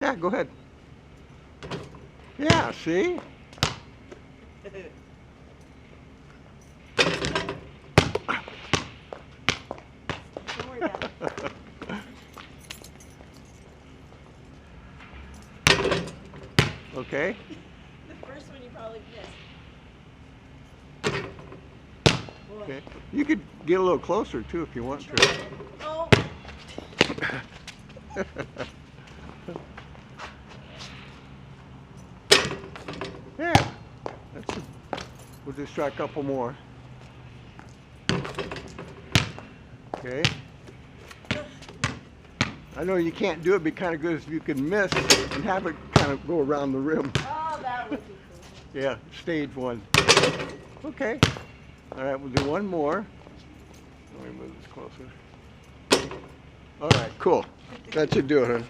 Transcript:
Yeah, go ahead. Yeah, see? Don't worry about it. Okay. The first one you probably missed. Okay. You could get a little closer too if you want to. Oh. Yeah. We'll just try a couple more. Okay. I know you can't do it, but kind of good if you could miss and have it kind of go around the rim. Oh, that would be cool. Yeah, stage one. Okay. All right, we'll do one more. Let me move this closer. All right, cool. That should do it, huh?